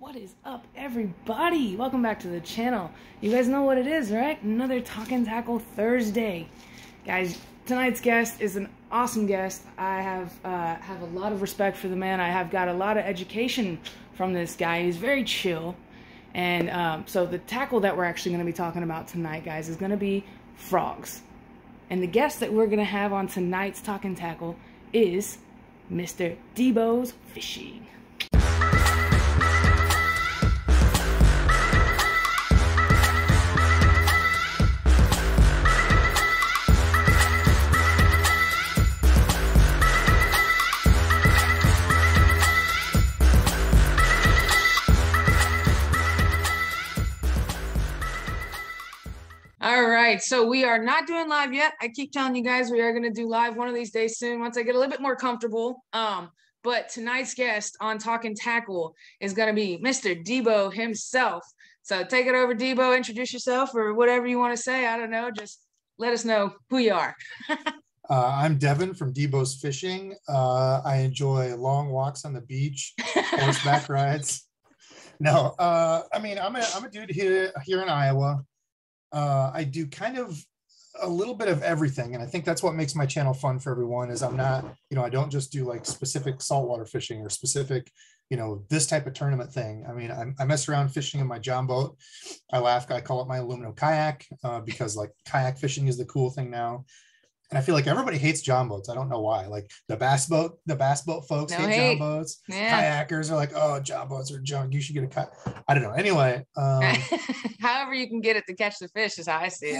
What is up, everybody? Welcome back to the channel. You guys know what it is, right? Another Talkin Tackle Thursday. Guys, tonight's guest is an awesome guest. I have a lot of respect for the man. I have got a lot of education from this guy. He's very chill. And so the tackle that we're actually going to be talking about tonight, guys, is going to be frogs. And the guest that we're going to have on tonight's Talkin Tackle is Mr. Debo's Fishing. All right, so we are not doing live yet. I keep telling you guys we are going to do live one of these days soon once I get a little bit more comfortable. But tonight's guest on Talkin Tackle is going to be Mr. Debo himself. So take it over, Debo. Introduce yourself or whatever you want to say. I don't know. Just let us know who you are. I'm Devon from Debo's Fishing. I enjoy long walks on the beach, horseback rides. No, I mean, I'm a dude here in Iowa. I do kind of a little bit of everything. And I think that's what makes my channel fun for everyone is I'm not, I don't just do like specific saltwater fishing or specific, this type of tournament thing. I mean, I mess around fishing in my John boat. I laugh. I call it my aluminum kayak because like kayak fishing is the cool thing now. And I feel like everybody hates John boats. I don't know why. Like the bass boat folks hate John boats. Yeah. Kayakers are like, oh, John boats are junk. You should get a cut. I don't know. Anyway. However you can get it to catch the fish is how I see it.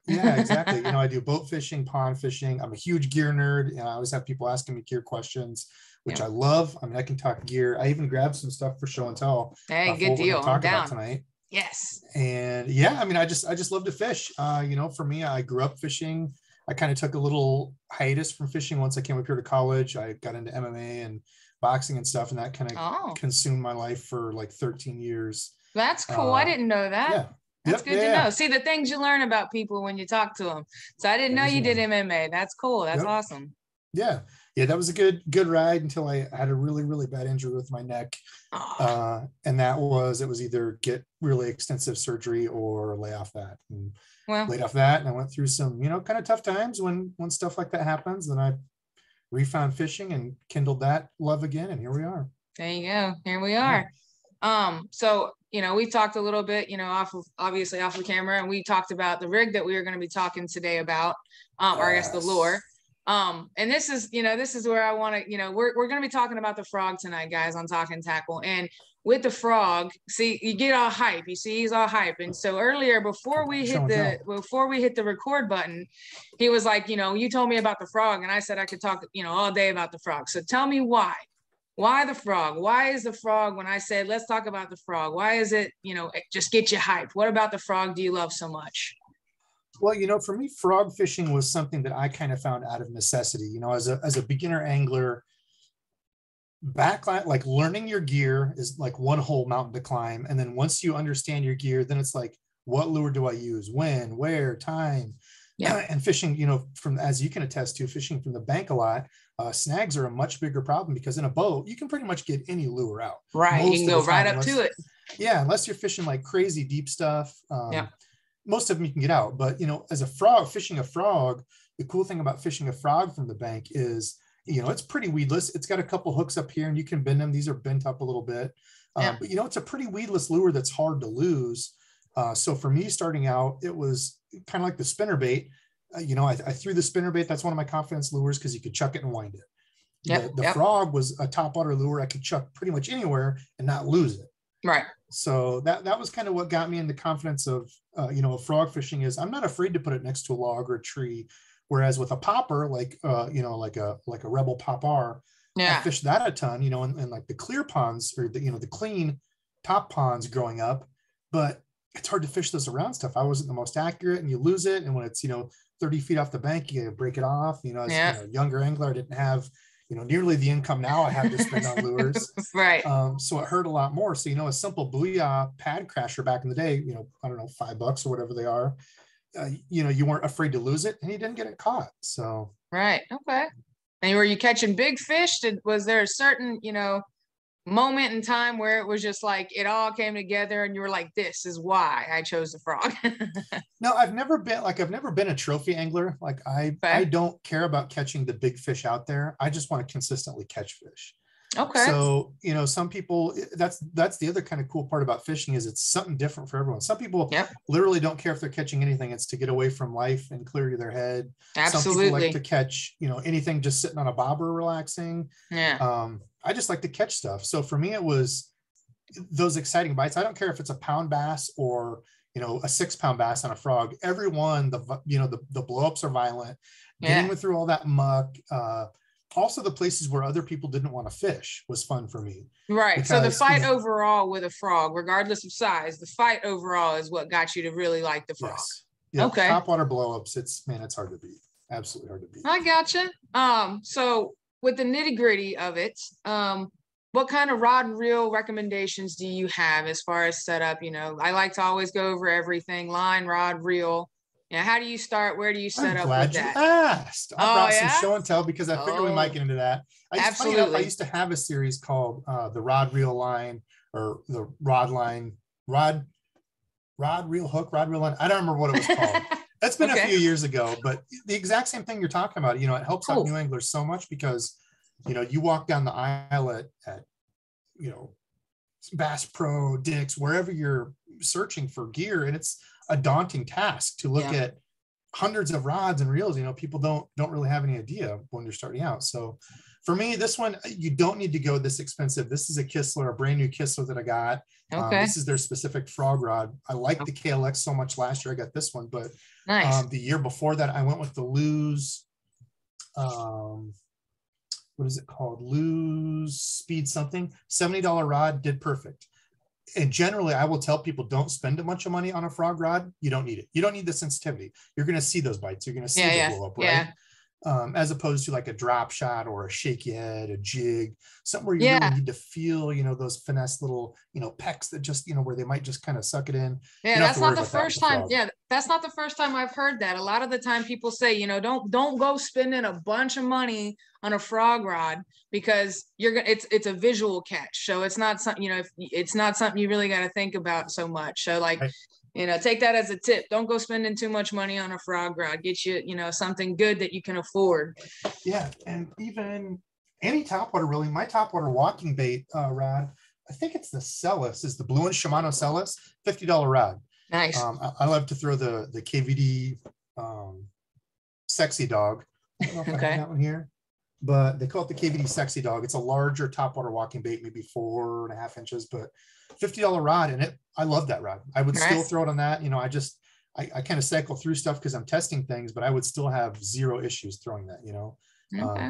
Yeah, exactly. I do boat fishing, pond fishing. I'm a huge gear nerd. I always have people asking me gear questions, which I love. I mean, I can talk gear. I even grabbed some stuff for show and tell. Hey, good deal. Talk about tonight. Yes. And yeah, I mean, I just love to fish. For me, I grew up fishing. I kind of took a little hiatus from fishing once I came up here to college. I got into MMA and boxing and stuff, and that kind of consumed my life for like 13 years. That's cool. I didn't know that. Yeah. That's good to know. See the things you learn about people when you talk to them. So I didn't know you did MMA. That's cool. That's awesome. Yeah. That was a good ride until I had a really, really bad injury with my neck. And it was either get really extensive surgery or lay off that. And laid off that, and I went through some, kind of tough times when stuff like that happens. Then I refound fishing and kindled that love again, and here we are. There you go. Here we are. So we talked a little bit, off the camera, and we talked about the rig that we were going to be talking today about, or I guess the lure. And this is where I want to, we're going to be talking about the frog tonight, guys, on Talkin Tackle. And with the frog, see, you get all hype. You see, he's all hype. And so earlier, before we hit the record button, he was like, you told me about the frog, and I said I could talk, all day about the frog. So tell me why. Why the frog? Why is the frog, when I said, let's talk about the frog, why is it, just get you hyped? What about the frog do you love so much? Well, for me, frog fishing was something that I kind of found out of necessity. As a beginner angler, like learning your gear is like one whole mountain to climb. And then once you understand your gear, then it's like, what lure do I use? When, where, time? Yeah. And fishing, from, as you can attest to, fishing from the bank a lot, snags are a much bigger problem because in a boat, you can pretty much get any lure out. Right. You can go right up to it. Yeah. Unless you're fishing like crazy deep stuff. Most of them you can get out, but as a frog, fishing a frog, the cool thing about fishing a frog from the bank is, it's pretty weedless. It's got a couple hooks up here and you can bend them. These are bent up a little bit, but it's a pretty weedless lure that's hard to lose. So for me starting out, it was kind of like the spinnerbait. I threw the spinnerbait. That's one of my confidence lures because you could chuck it and wind it. The frog was a topwater lure I could chuck pretty much anywhere and not lose it. Right. So that was kind of what got me in the confidence of, frog fishing is I'm not afraid to put it next to a log or a tree. Whereas with a popper, like a Rebel popper, I fished that a ton, and like the clear ponds or the clean top ponds growing up, but it's hard to fish those around stuff. I wasn't the most accurate and you lose it. And when it's, 30 feet off the bank, you gotta break it off. As a younger angler, I didn't have, nearly the income now I have to spend on lures. Right. So it hurt a lot more. So, a simple Booyah pad crasher back in the day, I don't know, $5 or whatever they are, you weren't afraid to lose it and you didn't get it caught. So. Right. Okay. And were you catching big fish? Was there a certain, moment in time where it was just like it all came together and you were like, this is why I chose the frog? No, I've never been a trophy angler. Like I Okay. don't care about catching the big fish out there. I just want to consistently catch fish. Okay. So, some people, that's the other kind of cool part about fishing is it's something different for everyone. Some people Yep. literally don't care if they're catching anything. It's to get away from life and clear their head. Some people like Absolutely. to catch, anything just sitting on a bobber relaxing. Yeah. I just like to catch stuff. So for me, it was those exciting bites. I don't care if it's a pound bass or, a 6-pound bass on a frog. Every one, the blow-ups are violent. Yeah. Getting through all that muck, also the places where other people didn't want to fish was fun for me. Right. So the Because, fight overall with a frog, regardless of size, the fight overall is what got you to really like the frog. yes. Yeah. Okay. Top water blow-ups. It's hard to beat. Absolutely hard to beat. I gotcha. So with the nitty-gritty of it, what kind of rod and reel recommendations do you have as far as setup? I like to always go over everything, line, rod, reel. How do you start? Where do you set I'm up glad with you that? asked. I brought some yeah? show and tell because I figured we might get into that. Funny enough, I Absolutely. used to have a series called the rod reel line or the rod line, rod reel hook, rod reel line. I don't remember what it was called. That's been a Okay. few years ago, but the exact same thing you're talking about. It helps out Cool. new anglers so much because you walk down the aisle at Bass Pro, Dick's, wherever you're searching for gear, and it's a daunting task to look at hundreds of rods and reels. People don't really have any idea when you're starting out. So for me, this one, you don't need to go this expensive. This is a Kistler, a brand new Kistler that I got. Okay. This is their specific frog rod. I liked the KLX so much last year. I got this one, but Nice. the year before that, I went with the Lose. What is it called? Lose Speed something. $70 rod, did perfect. And generally, I will tell people don't spend a bunch of money on a frog rod. You don't need it. You don't need the sensitivity. You're going to see those bites. You're going to see the blow up, right? As opposed to like a drop shot or a shake head, a jig, something where you really need to feel, those finesse little, pecks that just, where they might just kind of suck it in. Yeah, that's not the first time. Yeah, that's not the first time I've heard that. A lot of the time people say, don't go spending a bunch of money on a frog rod because it's a visual catch. So it's not something, it's not something you really got to think about so much. So like, take that as a tip. Don't go spending too much money on a frog rod. Get you, something good that you can afford. Yeah. And even any topwater, really, my topwater walking bait rod, I think it's the Celis, is the Blue and Shimano Celis, $50 rod. Nice. I love to throw the KVD Sexy Dog. I don't know if I have that one here, but they call it the KVD Sexy Dog. It's a larger topwater walking bait, maybe 4.5 inches, but $50 rod. And I love that rod. I would still throw it on that. I kind of cycle through stuff because I'm testing things, but I would still have zero issues throwing that,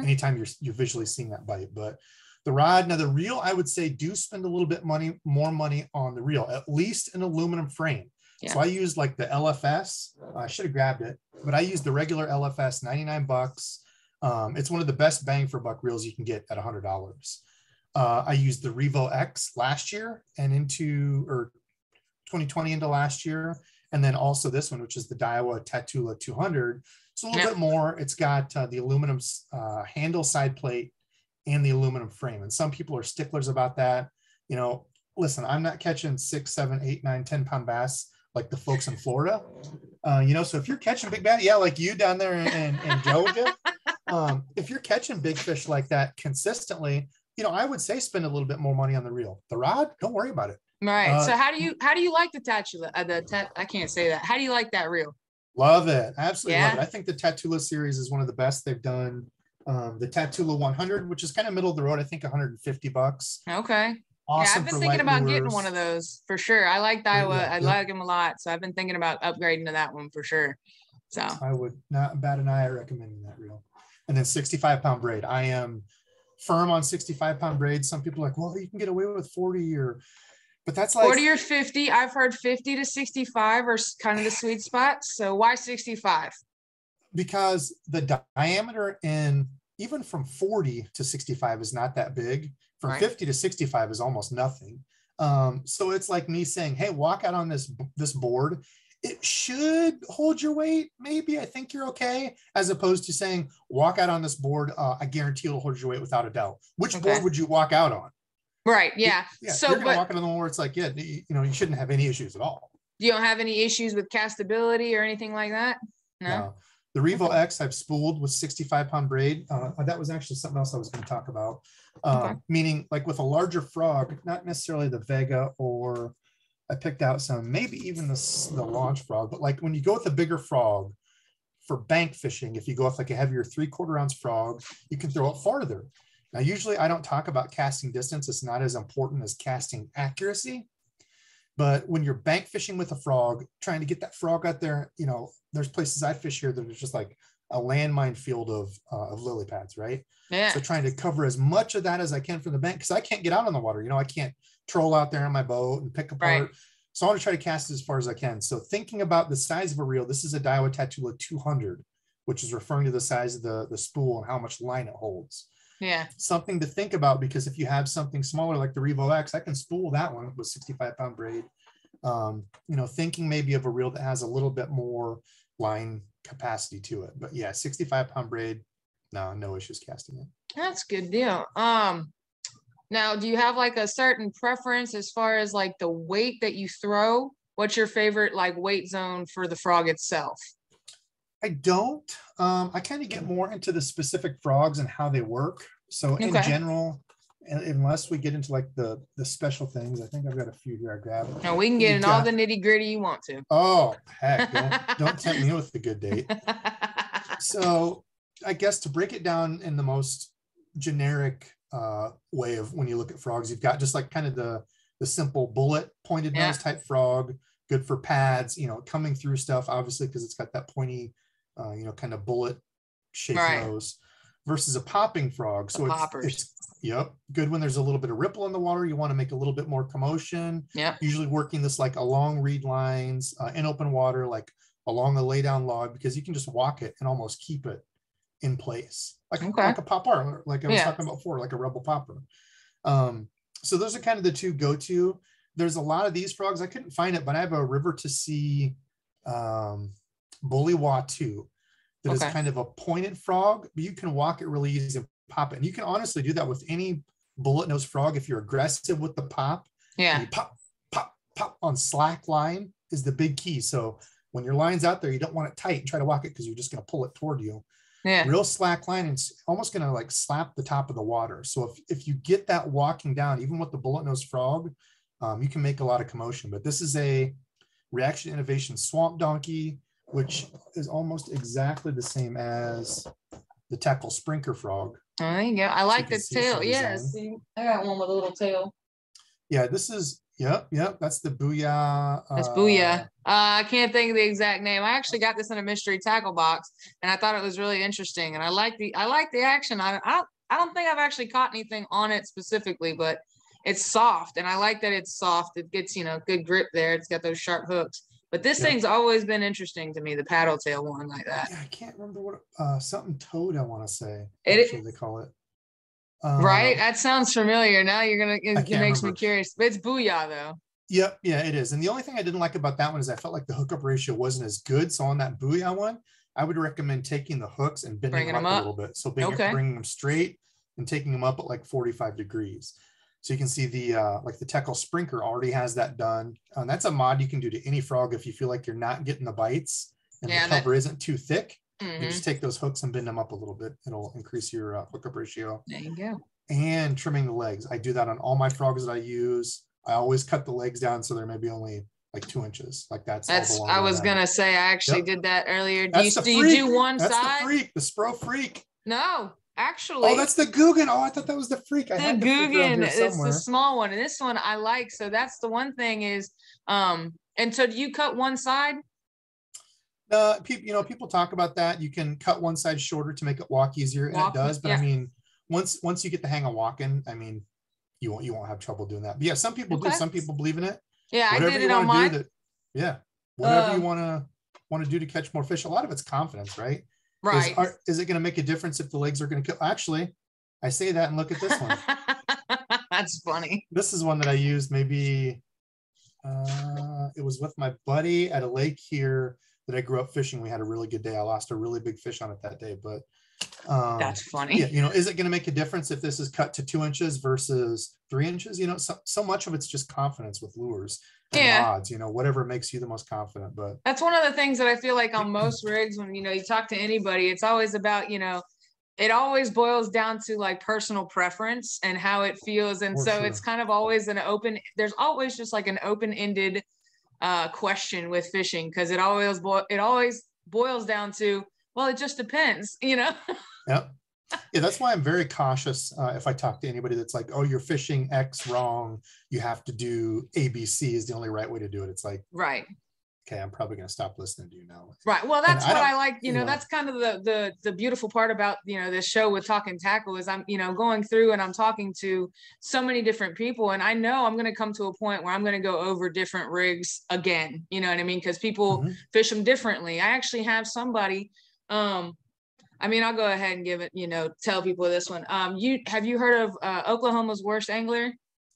anytime you're visually seeing that bite. But the rod, now the reel, I would say do spend a little bit more money on the reel, at least an aluminum frame. Yeah. So I used like the LFS. I should have grabbed it, but I used the regular LFS, $99. It's one of the best bang for buck reels you can get at $100. I used the Revo X last year and into 2020 into last year. And then also this one, which is the Daiwa Tatula 200. It's a little bit more. It's got the aluminum handle side plate and the aluminum frame. And some people are sticklers about that. Listen, I'm not catching 6, 7, 8, 9, 10-pound bass like the folks in Florida. So if you're catching big bass, like you down there in Georgia, if you're catching big fish like that consistently, I would say spend a little bit more money on the reel. The rod, don't worry about it. Right. So how do you like the Tatula? I can't say that. How do you like that reel? Love it. Absolutely love it. I think the Tatula series is one of the best they've done. The Tatula 100, which is kind of middle of the road, I think $150. Okay. Awesome. I've been thinking about getting one of those for sure. I like Daiwa. I like them a lot. So I've been thinking about upgrading to that one for sure. So I would not bat an eye at recommending that reel. And then 65-pound braid. I am firm on 65-pound braid. Some people are like, well, you can get away with 40 but that's like 40 or 50. I've heard 50 to 65 are kind of the sweet spot. So why 65? Because the diameter even from 40 to 65 is not that big. From 50 to 65 is almost nothing. So it's like me saying, hey, walk out on this board. It should hold your weight. Maybe I think you're okay. As opposed to saying, walk out on this board. I guarantee it'll hold your weight without a doubt. Which board would you walk out on? Right. Yeah. Yeah, So, you're gonna but walk into the one where it's like, yeah, you know, you shouldn't have any issues at all. you don't have any issues with castability or anything like that? No. No. The Revo X I've spooled with 65-pound braid. That was actually something else I was going to talk about. Okay. Meaning like with a larger frog, not necessarily the Vega, or I picked out some, maybe even the launch frog, but like when you go with a bigger frog for bank fishing, if you go with like a heavier 3/4 ounce frog, you can throw it farther. Now, usually I don't talk about casting distance. It's not as important as casting accuracy. But when you're bank fishing with a frog, trying to get that frog out there, you know, there's places I fish here that are just like a landmine field of lily pads, right? Yeah. So trying to cover as much of that as I can from the bank, because I can't get out on the water. You know, I can't troll out there on my boat and pick apart. Right. So I want to try to cast as far as I can. So thinking about the size of a reel, this is a Daiwa Tatula 200, which is referring to the size of the spool and how much line it holds. Yeah. Something to think about, because if you have something smaller like the Revo X, I can spool that one with 65-pound braid. You know, thinking maybe of a reel that has a little bit more line capacity to it. But yeah, 65-pound braid, no issues casting it. That's a good deal. Now, do you have like a certain preference as far as like the weight that you throw? What's your favorite like weight zone for the frog itself? I don't. I kind of get more into the specific frogs and how they work. So in general, unless we get into like the special things, I think I've got a few here I grabbed. No, we can get in all the nitty gritty you want to. Oh, heck, don't tempt me with the good date. So I guess to break it down in the most generic way of when you look at frogs, you've got just like kind of the simple bullet pointed nose type frog, good for pads, you know, coming through stuff, obviously, because it's got that pointy, you know, kind of bullet shaped nose, versus a popping frog. So it's good when there's a little bit of ripple in the water. You want to make a little bit more commotion. Usually working this like along reed lines in open water, like along a lay down log, because you can just walk it and almost keep it in place, like a popper, like I was talking about before, like a rebel popper. So those are kind of the two go-to. There's a lot of these frogs. I couldn't find it, but I have a river to sea Booyah 2 that is kind of a pointed frog, but you can walk it really easy and pop it. And you can honestly do that with any bullet nose frog if you're aggressive with the pop. You pop, pop, pop on slack line is the big key. So when your line's out there, you don't want it tight and try to walk it because you're just going to pull it toward you. Real slack line, it's almost going to like slap the top of the water. So if you get that walking down, even with the bullet nose frog, you can make a lot of commotion. But this is a Reaction Innovation Swamp Donkey, which is almost exactly the same as the Tackle Sprinkler frog. Oh, there you go. I like the tail. Yeah, see, I got one with a little tail. Yeah, this is, yep, that's the Booyah. That's Booyah. I can't think of the exact name. I actually got this in a mystery tackle box, and I thought it was really interesting. And I like the action. I don't think I've actually caught anything on it specifically, but it's soft, and I like that it's soft. It gets, you know, good grip there. It's got those sharp hooks. But this thing's always been interesting to me, the paddle tail one like that. Yeah, I can't remember what something toad, I want to say. Actually, they call it. Right? That sounds familiar. Now it makes me curious. But it's Booyah though. Yep, yeah, it is. And the only thing I didn't like about that one is I felt like the hookup ratio wasn't as good. So on that Booyah one, I would recommend taking the hooks and bending them up a little bit. So bringing them straight and taking them up at like 45 degrees. So you can see the like the Tackle Sprinkler already has that done. That's a mod you can do to any frog if you feel like you're not getting the bites and the cover isn't too thick. You just take those hooks and bend them up a little bit. It'll increase your hookup ratio. There you go. And trimming the legs. I do that on all my frogs that I use. I always cut the legs down so they're maybe only like 2 inches. Like that's I was gonna say I actually did that earlier. Do you do one side? That's the freak, the Spro Freak. No. Actually, that's the Guggen. Oh, I thought that was the freak. The Guggen is the small one, and this one I like. So that's the one thing is, and so do you cut one side? People talk about that. You can cut one side shorter to make it walk easier, and it does. But I mean, once you get the hang of walking, I mean, you won't have trouble doing that. But yeah, some people do. Some people believe in it. Yeah, whatever I did it on mine. Whatever you want to do to catch more fish. A lot of it's confidence, right? Right. Is it going to make a difference if the legs are going to kill? Actually, I say that and look at this one. That's funny. This is one that I used maybe, it was with my buddy at a lake here that I grew up fishing. We had a really good day. I lost a really big fish on it that day, but That's funny. Yeah, you know, is it going to make a difference if this is cut to 2 inches versus 3 inches? You know, so much of it's just confidence with lures and odds, you know, whatever makes you the most confident. But that's one of the things that I feel like on most rigs, when, you know, you talk to anybody, it's always about, you know, it always boils down to like personal preference and how it feels. And so it's kind of always there's always just like an open-ended question with fishing, because it always boils down to, well, it just depends, you know. Yep. Yeah, that's why I'm very cautious if I talk to anybody that's like, oh, you're fishing X wrong, you have to do ABC is the only right way to do it. It's like, right, okay, I'm probably going to stop listening to you now. Right. Well, that's what I like, you know, that's kind of the beautiful part about, you know, this show with Talkin Tackle is I'm, you know, going through and I'm talking to so many different people, and I know I'm going to come to a point where I'm going to go over different rigs again, you know what I mean? Because people fish them differently. I actually have somebody, I mean, I'll go ahead and give it, you know, tell people this one. Have you heard of Oklahoma's worst angler?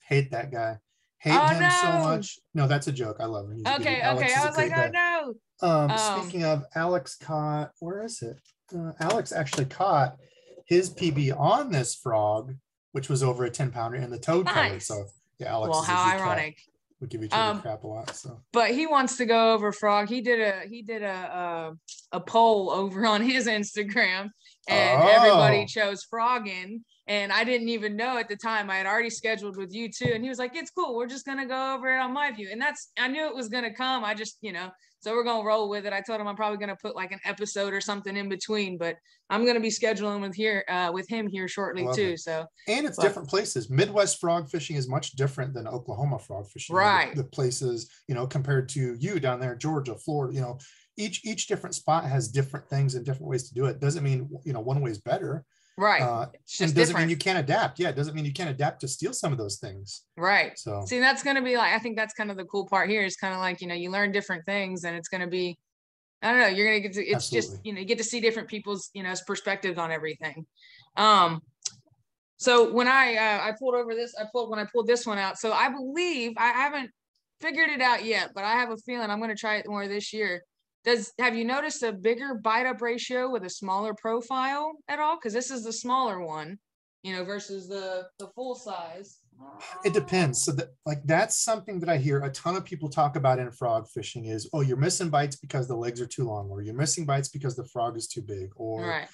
Hate that guy. Hate him so much. No, that's a joke. I love him. He's okay. I was like, oh no. Speaking of, Alex caught, where is it? Alex actually caught his PB on this frog, which was over a 10-pounder in the toad color. So yeah, Alex. Well, how ironic. We give each other crap a lot. So, but he wants to go over frog. He did a poll over on his Instagram, and everybody chose frogging. And I didn't even know at the time. I had already scheduled with you too. And he was like, it's cool. We're just going to go over it on my view. And I knew it was going to come. I just, you know, so we're going to roll with it. I told him I'm probably going to put like an episode or something in between, but I'm going to be scheduling with him here shortly too. So, and it's different places. Midwest frog fishing is much different than Oklahoma frog fishing. Right. The places, you know, compared to you down there, Georgia, Florida, you know, each different spot has different things and different ways to do it. Doesn't mean, you know, one way is better. Right. And doesn't mean you can't adapt. Yeah. It doesn't mean you can't adapt to steal some of those things. Right. So see, that's going to be like, I think that's kind of the cool part here is kind of like, you know, you learn different things, and it's going to be, I don't know, you're going to get to, it's Absolutely. Just, you know, you get to see different people's, you know, perspectives on everything. So when I pulled this one out, so I believe, I haven't figured it out yet, but I have a feeling I'm going to try it more this year. Have you noticed a bigger bite up ratio with a smaller profile at all? Because this is the smaller one, you know, versus the full size. It depends. So that's something that I hear a ton of people talk about in frog fishing is, oh, you're missing bites because the legs are too long, or you're missing bites because the frog is too big, or right.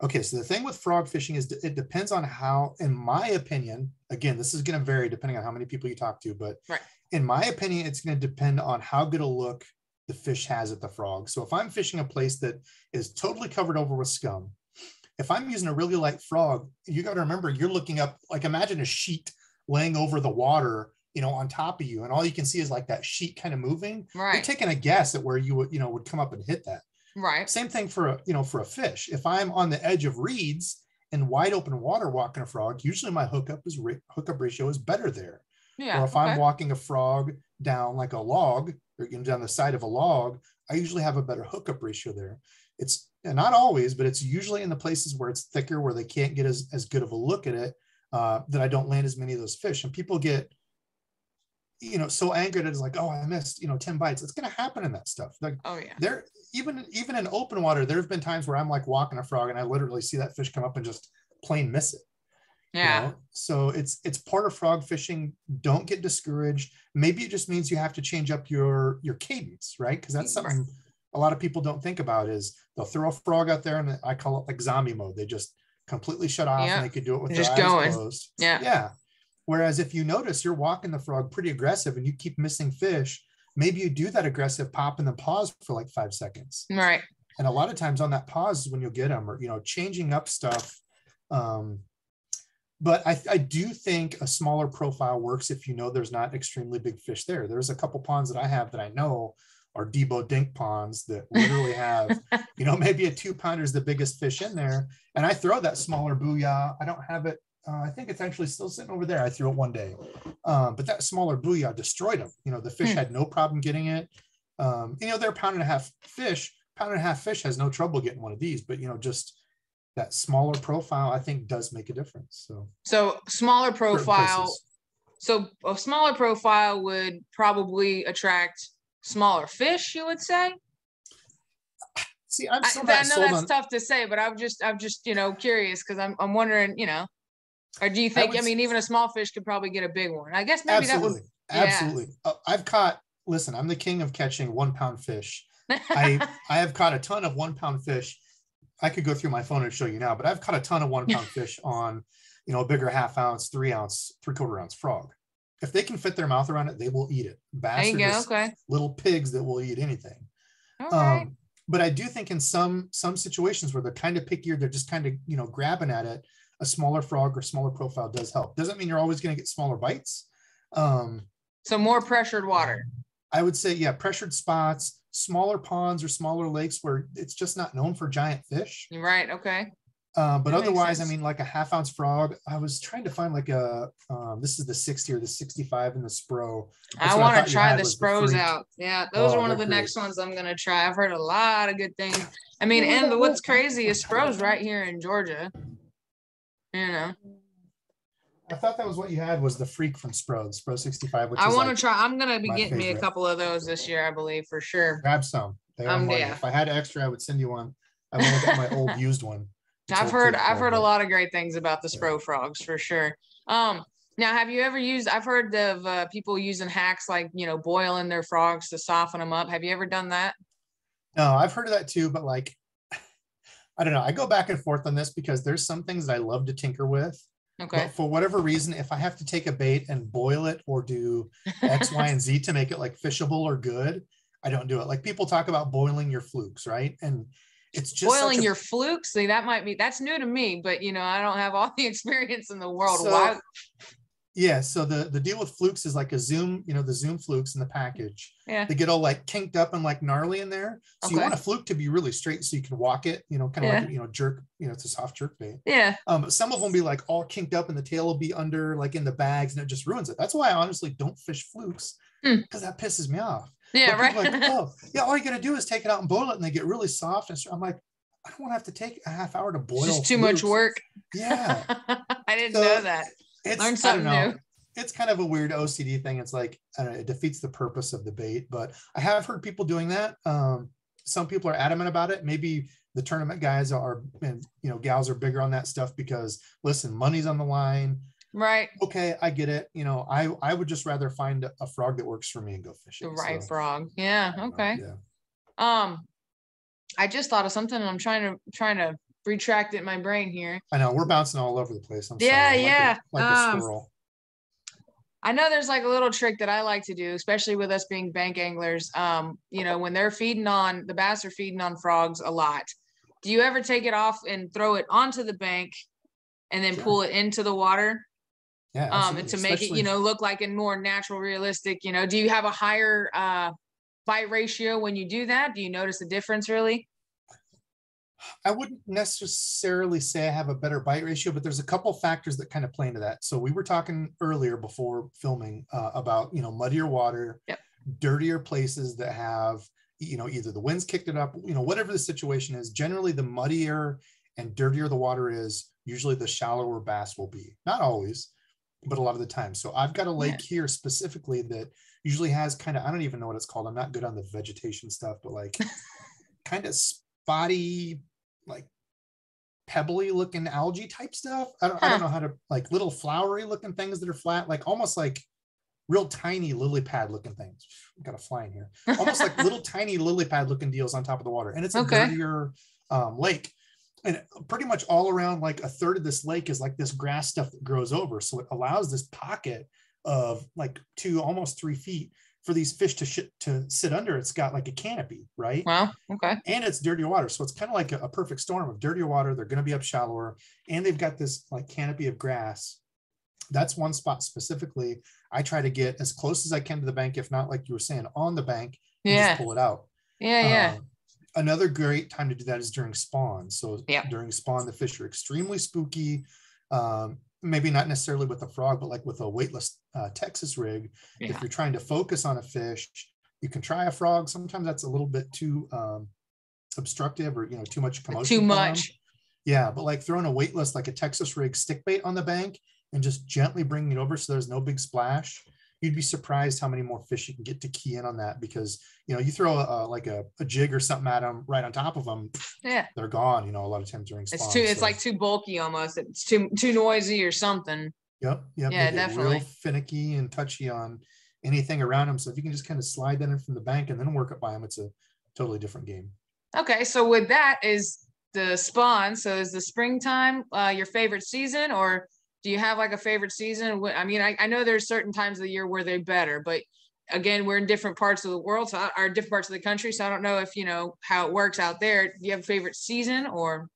Okay, so the thing with frog fishing is it depends on how, in my opinion, again, this is going to vary depending on how many people you talk to, but in my opinion, it's going to depend on how good a look the fish has at the frog. So if I'm fishing a place that is totally covered over with scum, if I'm using a really light frog, you got to remember, you're looking up, like imagine a sheet laying over the water, you know, on top of you, and all you can see is like that sheet kind of moving. Right. You're taking a guess at where you would, you know, would come up and hit that. Right. Same thing for a fish. If I'm on the edge of reeds in wide open water walking a frog, usually my hookup ratio is better there. Yeah. Or if I'm walking a frog down like a log, or down the side of a log, I usually have a better hookup ratio there. It's not always, but it's usually in the places where it's thicker, where they can't get as good of a look at it, that I don't land as many of those fish. And people get, you know, so angered it's like, oh, I missed, 10 bites. It's going to happen in that stuff. Like, oh yeah. There, even in open water, there have been times where I'm like walking a frog and I literally see that fish come up and just plain miss it. Yeah. You know? So it's part of frog fishing. Don't get discouraged. Maybe it just means you have to change up your cadence, right? Because that's something a lot of people don't think about is they'll throw a frog out there and I call it like zombie mode. They just completely shut off and they could do it with their eyes closed. Yeah. Yeah. Whereas if you notice you're walking the frog pretty aggressive and you keep missing fish, maybe you do that aggressive pop and then pause for like 5 seconds. Right. And a lot of times on that pause is when you'll get them, or, changing up stuff. But I do think a smaller profile works if there's not extremely big fish there. There's a couple ponds that I have that I know are Debo dink ponds that literally have, maybe a 2-pounder is the biggest fish in there. And I throw that smaller Booyah. I don't have it. I think it's actually still sitting over there. I threw it one day. But that smaller Booyah destroyed them. The fish had no problem getting it. They're pound-and-a-half fish. Pound-and-a-half fish has no trouble getting one of these. But, just that smaller profile, I think, does make a difference. So smaller profile. So a smaller profile would probably attract smaller fish, you would say? See, I'm still not I know sold that's on. tough to say, but I'm just curious because I'm wondering, or do you think, I mean, even a small fish could probably get a big one? I guess maybe that would, Absolutely. yeah. Absolutely. I've caught, listen, I'm the king of catching 1 pound fish. I have caught a ton of 1 pound fish. I could go through my phone and show you now, but I've caught a ton of 1 pound fish on, a bigger 1/2 ounce, 3 ounce, 3/4 ounce frog. If they can fit their mouth around it, they will eat it. There Bass you are go. just Okay. little pigs that will eat anything. All right. But I do think in some situations where they're kind of pickier, they're just kind of, grabbing at it, a smaller frog or smaller profile does help. Doesn't mean you're always going to get smaller bites. So more pressured water. I would say, yeah, pressured spots, smaller ponds or smaller lakes where it's just not known for giant fish. Right. Okay. But That makes otherwise, I sense. mean, like a 1/2 ounce frog, I was trying to find like this is the 60 or the 65 in the Spro. I what want thought to you try had the was Spros freak. out. Yeah, those are one of the They're next great. ones I'm gonna try. I've heard a lot of good things. I mean, and what's crazy is Spros right here in Georgia. I thought that was what you had was the freak from Spro, the Spro 65, which I is want to like try. I'm gonna be my getting me a favorite. couple of those this year, I believe, for sure. Grab some. They are money. Yeah. If I had extra, I would send you one. I've only got my old used one. I've heard a lot of great things about the Spro frogs for sure. Now, have you ever used? I've heard of people using hacks like boiling their frogs to soften them up. Have you ever done that? No, I've heard of that too, but like, I don't know. I go back and forth on this because there's some things that I love to tinker with. Okay. But for whatever reason, if I have to take a bait and boil it or do X, Y, and Z to make it like fishable or good, I don't do it. Like people talk about boiling your flukes, right? And it's just boiling your flukes. See, that's new to me, but I don't have all the experience in the world. Why? Yeah, so the deal with flukes is like a Zoom, the Zoom flukes in the package. Yeah. They get all like kinked up and like gnarly in there. So you want a fluke to be really straight so you can walk it, kind of like, jerk, it's a soft jerk bait. Yeah. Some of them be like all kinked up and the tail will be under like in the bags and it just ruins it. That's why I honestly don't fish flukes because that pisses me off. Yeah, right. Like, oh, yeah, all you got to do is take it out and boil it and they get really soft. And so I'm like, I don't want to have to take a 1/2 hour to boil. It's just too much work. Yeah. I didn't know that. Learn something new. It's kind of a weird OCD thing. It's like, I don't know, it defeats the purpose of the bait, but I have heard people doing that. Some people are adamant about it. Maybe the tournament guys are, and gals are bigger on that stuff because listen, money's on the line. Right. Okay, I get it. I would just rather find a frog that works for me and go fishing. The right frog. Yeah. Okay. Yeah. I just thought of something and I'm trying to retract it in my brain here. I know we're bouncing all over the place. I'm sorry. Like a squirrel. I know there's like a little trick that I like to do, especially with us being bank anglers. When they're the bass are feeding on frogs a lot. Do you ever take it off and throw it onto the bank and then pull it into the water? Yeah. And to make it, look like a more natural, realistic, do you have a higher bite ratio when you do that? Do you notice a difference really? I wouldn't necessarily say I have a better bite ratio, but there's a couple factors that kind of play into that. So we were talking earlier before filming about, muddier water, dirtier places that have, either the wind's kicked it up, whatever the situation is. Generally, the muddier and dirtier the water is, usually the shallower bass will be. Not always, but a lot of the time. So I've got a lake here specifically that usually has kind of, I don't even know what it's called. I'm not good on the vegetation stuff, but like kind of spotty, like pebbly looking algae type stuff. I don't know how to, like little flowery looking things that are flat, like almost like real tiny lily pad looking things. I've got a fly in here. Almost like little tiny lily pad looking deals on top of the water. And it's a dirtier lake. And pretty much all around like a third of this lake is like this grass stuff that grows over. So it allows this pocket of like 2, almost 3 feet for these fish to sit under. It's got like a canopy, right? Wow. Okay. And it's dirty water. So it's kind of like a perfect storm of dirty water. They're going to be up shallower and they've got this like canopy of grass. That's one spot specifically. I try to get as close as I can to the bank, if not, like you were saying, on the bank, and just pull it out. Yeah. Another great time to do that is during spawn. So during spawn, the fish are extremely spooky. Maybe not necessarily with a frog, but like with a weightless Texas rig. If you're trying to focus on a fish, you can try a frog. Sometimes that's a little bit too obstructive or, too much commotion. Too much. Yeah, but like throwing a weightless, like a Texas rig stick bait on the bank and just gently bringing it over so there's no big splash. you'd be surprised how many more fish you can get to key in on that, because, you know, you throw like a jig or something at them right on top of them, Yeah, they're gone, you know, a lot of times during spawn. it's like too bulky almost. It's too noisy or something. Yep. They Yeah, get real definitely. finicky and touchy on anything around them. So if you can just kind of slide that in from the bank and then work it by them, it's a totally different game. Okay, so with that is the spawn. So is the springtime your favorite season, or do you have like a favorite season? I mean, I know there's certain times of the year where they're better, but again, we're in different parts of the world, so or different parts of the country. So I don't know if you know how it works out there. Do you have a favorite season or?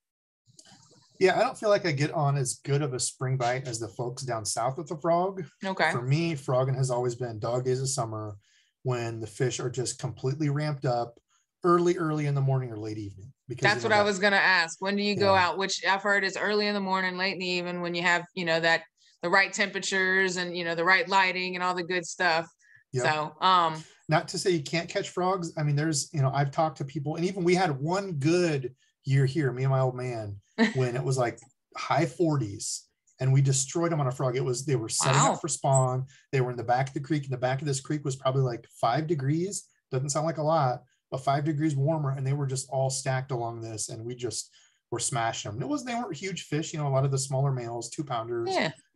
Yeah, I don't feel like I get on as good of a spring bite as the folks down south with the frog. Okay. For me, frogging has always been dog days of summer, when the fish are just completely ramped up early in the morning or late evening. Because that's what I was gonna ask. When do you go out? Which I've heard is early in the morning, late in the evening, when you have, you know, that the right temperatures and, you know, the right lighting and all the good stuff. Yep. So not to say you can't catch frogs. I mean, there's, you know, I've talked to people, and even we had one good year here, me and my old man, when it was like high 40s, and we destroyed them on a frog. They were setting up for spawn. They were in the back of the creek, and the back of this creek was probably like 5 degrees. Doesn't sound like a lot, but 5 degrees warmer, and they were just all stacked along this, and we just were smashing them. They weren't huge fish, you know, a lot of the smaller males, 2-pounders,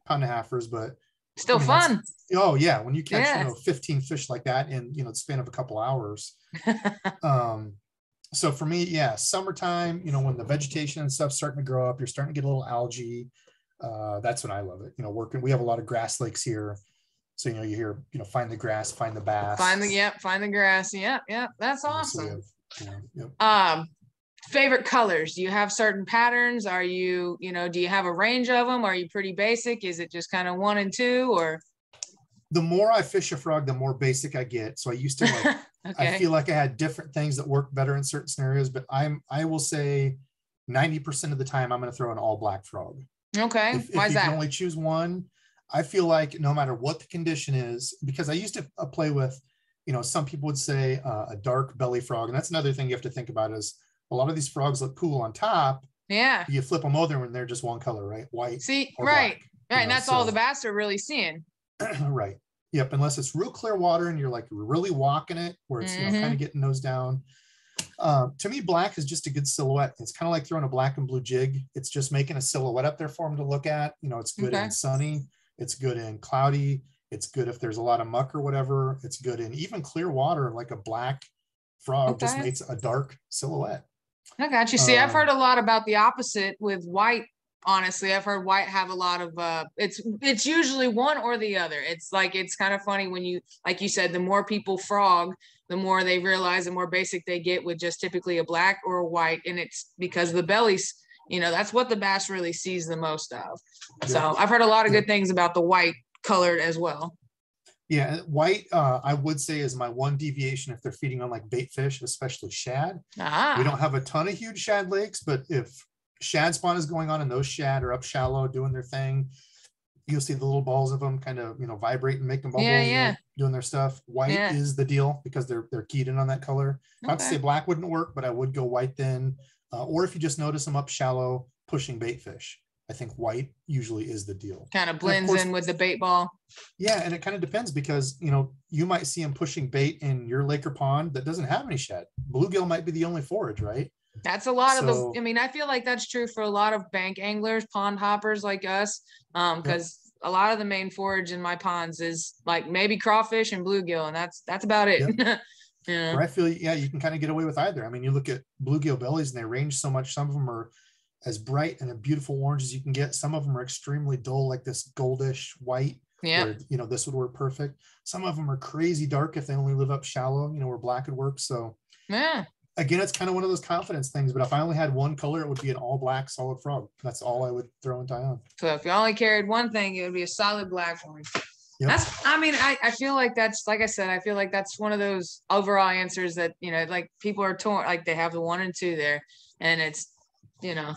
pound and a halfers, but still fun. Oh yeah, when you catch, you know, 15 fish like that in, you know, the span of a couple hours. So for me, yeah, summertime, you know, when the vegetation and stuff's starting to grow up, you're starting to get a little algae. That's when I love it. You know, we have a lot of grass lakes here. So, you know, you hear, you know, find the grass, find the bass. Find the grass. Yep. That's awesome. So favorite colors. Do you have certain patterns? Are you, you know, do you have a range of them? Are you pretty basic? Is it just kind of 1 and 2, or? The more I fish a frog, the more basic I get. So I used to like, I feel like I had different things that work better in certain scenarios, but I will say 90% of the time I'm going to throw an all black frog. Okay. If you can only choose one, I feel like no matter what the condition is, because I used to play with, you know, some people would say a dark belly frog. And that's another thing you have to think about, is a lot of these frogs look cool on top. Yeah. You flip them over and they're just one color, right? White. See, right. Black, right. And that's all the bass are really seeing. Right. Yep. Unless it's real clear water and you're like really walking it, where it's, you know, kind of getting nose down. To me, black is just a good silhouette. It's kind of like throwing a black and blue jig. It's just making a silhouette up there for them to look at. You know, it's good in sunny. It's good in cloudy. It's good if there's a lot of muck or whatever. It's good in even clear water, like a black frog just makes a dark silhouette. I got you. See, I've heard a lot about the opposite with white. Honestly, I've heard white have a lot of it's usually one or the other. It's like, it's kind of funny when you, like you said, the more people frog, the more they realize, the more basic they get with just typically a black or a white. And it's because the bellies, you know, that's what the bass really sees the most of. So I've heard a lot of good things about the white colored as well. Yeah, white, I would say, is my one deviation if they're feeding on like bait fish, especially shad. We don't have a ton of huge shad lakes, but if shad spawn is going on and those shad are up shallow doing their thing, you'll see the little balls of them kind of, you know, vibrate and make them bubble, you know, doing their stuff. White is the deal because they're keyed in on that color. Not to say black wouldn't work, but I would go white then. Or if you just notice them up shallow pushing bait fish, I think white usually is the deal. Kind of blends in with the bait ball. Yeah, and it kind of depends because, you know, you might see them pushing bait in your lake or pond that doesn't have any shad. Bluegill might be the only forage, right? That's a lot of the, I mean, I feel like that's true for a lot of bank anglers, pond hoppers like us, because a lot of the main forage in my ponds is like maybe crawfish and bluegill, and that's about it. Yeah. Or I feel, you can kind of get away with either. I mean, you look at bluegill bellies and they range so much. Some of them are as bright and a beautiful orange as you can get. Some of them are extremely dull, like this goldish white. Yeah. Where, you know, this would work perfect. Some of them are crazy dark if they only live up shallow, you know, where black would work. So again, it's kind of one of those confidence things, but if I only had one color, it would be an all black solid frog. That's all I would throw and tie on. So if you only carried one thing, it would be a solid black one. Yep. That's, I mean, I feel like that's, like I said, I feel like that's one of those overall answers that, you know, like people are torn, like they have the 1 and 2 there, and it's, you know,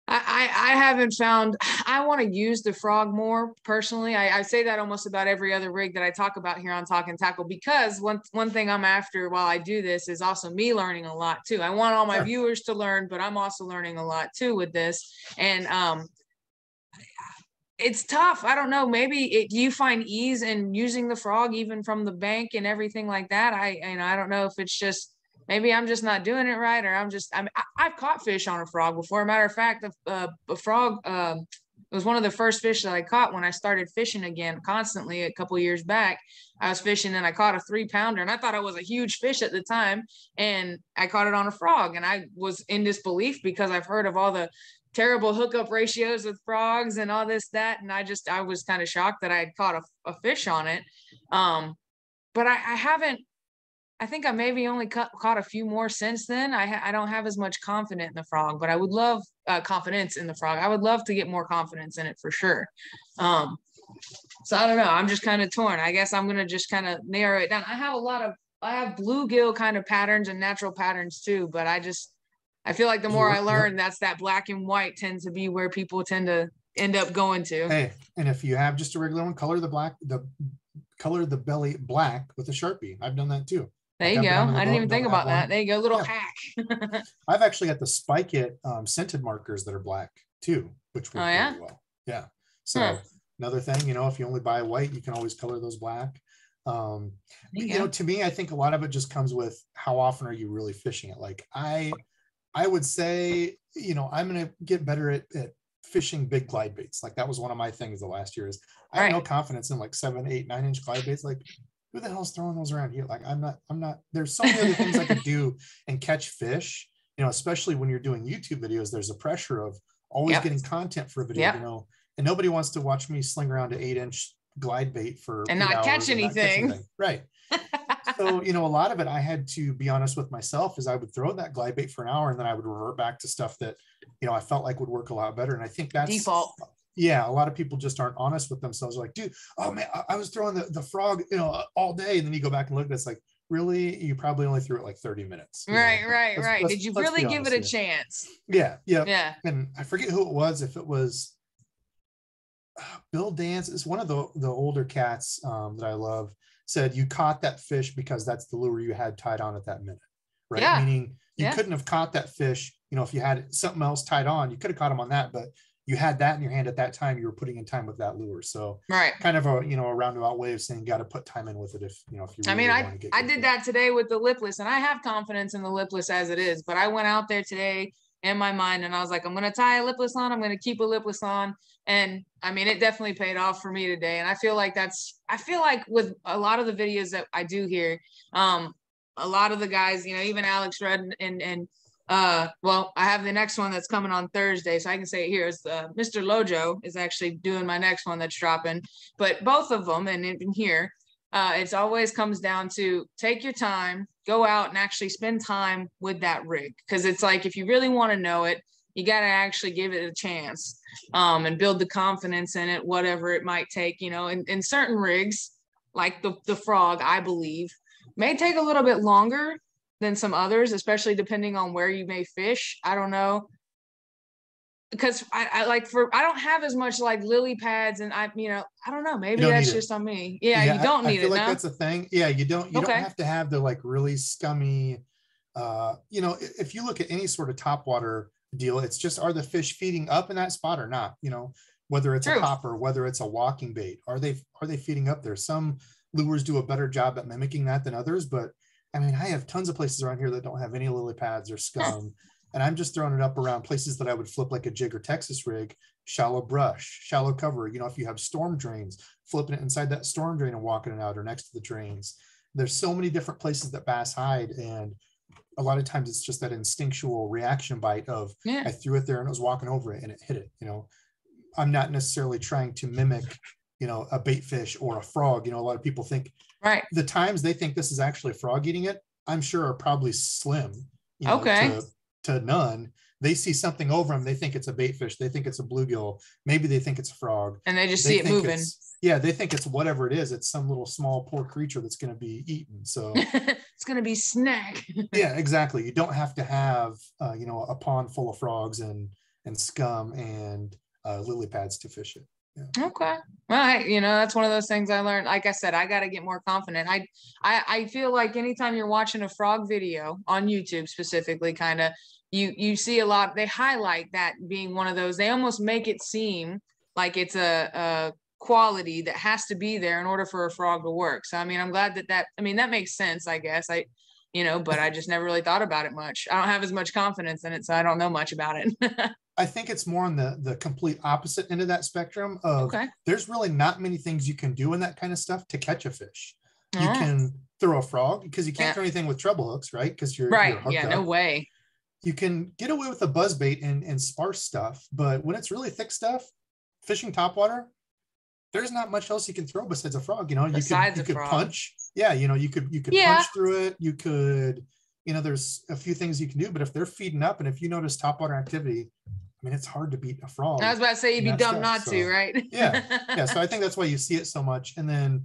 I haven't found, I want to use the frog more personally. I say that almost about every other rig that I talk about here on Talkin Tackle, because one thing I'm after while I do this is also me learning a lot too. I want all my viewers to learn, but I'm also learning a lot too with this. And it's tough. I don't know. Maybe do you find ease in using the frog even from the bank and everything like that? I don't know if it's just maybe I'm just not doing it right, or I've caught fish on a frog before. Matter of fact, a frog it was one of the first fish that I caught when I started fishing again constantly a couple years back. I was fishing and I caught a 3-pounder, and I thought it was a huge fish at the time, and I caught it on a frog, and I was in disbelief because I've heard of all the terrible hookup ratios with frogs and all this, that. And I was kind of shocked that I had caught a fish on it. But I haven't, I think I maybe only caught a few more since then. I don't have as much confidence in the frog, but I would love confidence in the frog. I would love to get more confidence in it for sure. So I don't know. I'm just kind of torn. I guess I'm going to just kind of narrow it down. I have bluegill kind of patterns and natural patterns too, but I feel like the more I learn, that's that black and white tends to be where people tend to end up going to. Hey, and if you have just a regular one, color the belly black with a Sharpie. I've done that too. There you go. I didn't even think about that. There you go. Little hack. I've actually got the Spike It scented markers that are black too, which work really well. Yeah. So another thing, if you only buy white, you can always color those black. To me, I think a lot of it just comes with how often are you really fishing it. Like I would say, I'm going to get better at fishing big glide baits. Like that was one of my things the last year is I have no confidence in like 7, 8, 9-inch glide baits. Like who the hell's throwing those around here? Like I'm not, there's so many other things I could do and catch fish, especially when you're doing YouTube videos, there's a pressure of always getting content for a video, and nobody wants to watch me sling around an 8-inch glide bait for and not catch anything. Right. So, a lot of it, I had to be honest with myself is I would throw that glide bait for an hour and then I would revert back to stuff that, I felt like would work a lot better. And I think that's default. Yeah. A lot of people just aren't honest with themselves. Like, dude, oh man, I was throwing the frog, all day. And then you go back and look at it, it's like, really? You probably only threw it like 30 minutes. Right. Did you really give it a chance? Yeah. And I forget who it was. If it was Bill Dance, is one of the older cats that I love, said you caught that fish because that's the lure you had tied on at that minute, right? Yeah. Meaning you couldn't have caught that fish, if you had something else tied on, you could have caught him on that, but you had that in your hand at that time, you were putting in time with that lure. So kind of a, a roundabout way of saying you got to put time in with it if you really I did that today with the Lipless, and I have confidence in the Lipless as it is, but I went out there today in my mind and I was like, I'm going to tie a Lipless on, I'm going to keep a Lipless on. And it definitely paid off for me today. And I feel like with a lot of the videos that I do here, a lot of the guys, even Alex Rudd and I have the next one that's coming on Thursday, so I can say it here. It's Mr. Lojo is actually doing my next one that's dropping, but both of them and in here, it's always comes down to take your time, go out and actually spend time with that rig. Cause it's like, if you really want to know it, you got to actually give it a chance and build the confidence in it, whatever it might take, in certain rigs, like the frog, I believe, may take a little bit longer than some others, especially depending on where you may fish. I don't know. Because I don't have as much like lily pads and I don't know, maybe that's just on me. Yeah, you don't need it. I feel like that's a thing. Yeah, you don't have to have the like really scummy, if you look at any sort of topwater deal, it's just, are the fish feeding up in that spot or not? Whether it's a popper, whether it's a walking bait, are they feeding up there? Some lures do a better job at mimicking that than others, but I have tons of places around here that don't have any lily pads or scum. And I'm just throwing it up around places that I would flip like a jig or Texas rig, shallow brush, shallow cover. If you have storm drains, flipping it inside that storm drain and walking it out or next to the drains. There's so many different places that bass hide. And a lot of times it's just that instinctual reaction bite of I threw it there and it was walking over it and it hit it. I'm not necessarily trying to mimic, a bait fish or a frog. A lot of people think the times they think this is actually a frog eating it, I'm sure are probably slim. To none. They see something over them, they think it's a bait fish, they think it's a bluegill, maybe they think it's a frog, and they just see it moving. They think it's whatever it is, it's some little small poor creature that's going to be eaten. So it's going to be snack. Yeah, exactly. You don't have to have a pond full of frogs and scum and lily pads to fish it. Yeah. Okay. Well, that's one of those things I learned. Like I said, I got to get more confident. I feel like anytime you're watching a frog video on YouTube specifically, you see a lot, they highlight that being one of those, they almost make it seem like it's a quality that has to be there in order for a frog to work. So, I mean, I'm glad that makes sense, I guess. But I just never really thought about it much. I don't have as much confidence in it, so I don't know much about it. I think it's more on the complete opposite end of that spectrum of there's really not many things you can do in that kind of stuff to catch a fish. You can throw a frog because you can't do anything with treble hooks, right? Because you're hooked up. No way. You can get away with a buzz bait and sparse stuff, but when it's really thick stuff, fishing topwater, there's not much else you can throw besides a frog. You could punch. Yeah, you could punch through it. You could, there's a few things you can do, but if they're feeding up and if you notice topwater activity, I mean, it's hard to beat a frog. I was about to say you'd be dumb not to, right? Yeah. So I think that's why you see it so much. And then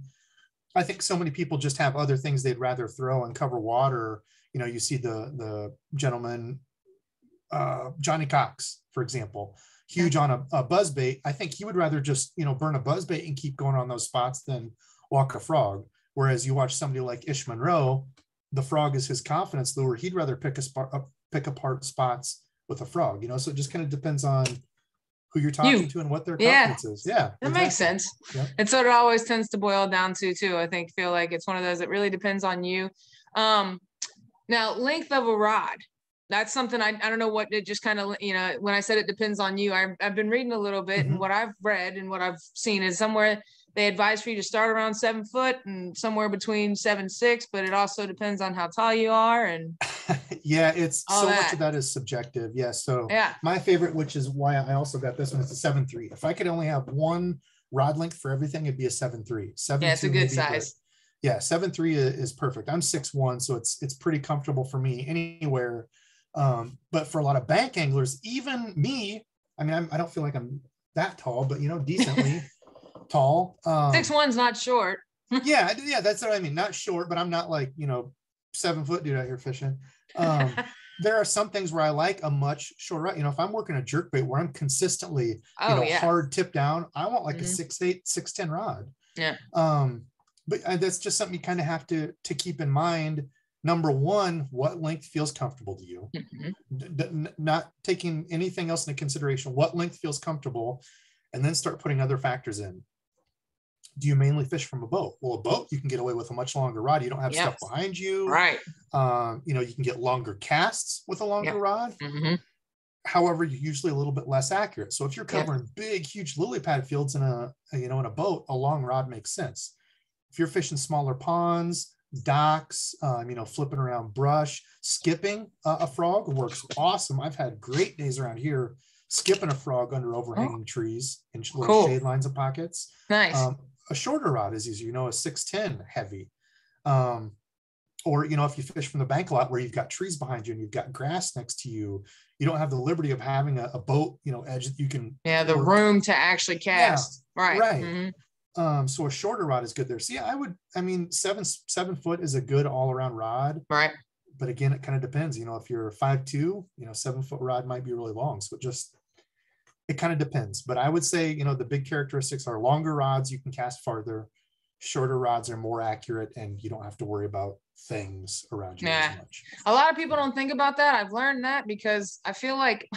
I think so many people just have other things they'd rather throw and cover water. You see the gentleman, Johnny Cox, for example, huge on a buzz bait. I think he would rather just, burn a buzz bait and keep going on those spots than walk a frog. Whereas you watch somebody like Ish Monroe, the frog is his confidence lure. He'd rather pick apart spots with a frog, so it just kind of depends on who you're talking to and what their confidence is. Yeah. That makes sense. Yeah. And so it always tends to boil down to too. I feel like it's one of those that really depends on you. Now, length of a rod. That's something I don't know what it just kind of, when I said it depends on you, I've been reading a little bit and what I've read and what I've seen is somewhere they advise for you to start around 7 foot and somewhere between 7'6", but it also depends on how tall you are. And it's so much of that is subjective. Yeah. So my favorite, which is why I also got this one, is a 7'3". If I could only have one rod length for everything, it'd be a 7'3". 7'2", it's a good size. Yeah. 7'3" is perfect. I'm 6'1", so it's pretty comfortable for me anywhere. But for a lot of bank anglers, even me, I mean, I don't feel like I'm that tall, but decently tall. 6'1's not short. yeah, that's what I mean. Not short, but I'm not like 7 foot dude out here fishing. There are some things where I like a much shorter rod. If I'm working a jerkbait where I'm consistently hard tip down, I want like a 6'8", 6'10" rod. Yeah. But that's just something you kind of have to keep in mind. Number one, what length feels comfortable to you? Not taking anything else into consideration. What length feels comfortable, and then start putting other factors in. Do you mainly fish from a boat? Well, a boat, you can get away with a much longer rod. You don't have stuff behind you. Right. You can get longer casts with a longer rod. However, you're usually a little bit less accurate. So if you're covering big, huge lily pad fields in a boat, a long rod makes sense. If you're fishing smaller ponds, docks, flipping around brush, skipping a frog works awesome. I've had great days around here skipping a frog under overhanging trees in little shade lines and pockets. Nice. A shorter rod is easier, a 6'10" heavy. Or, if you fish from the bank a lot where you've got trees behind you and you've got grass next to you, you don't have the liberty of having a boat, edge that you can. Yeah, the room to actually cast. Yeah, right. So a shorter rod is good there. So yeah, 7 foot is a good all around rod. Right. But again, it kind of depends, if you're 5'2", 7 foot rod might be really long. So it kind of depends. But I would say, the big characteristics are longer rods, you can cast farther. Shorter rods are more accurate and you don't have to worry about things around you as much. A lot of people don't think about that. I've learned that because I feel like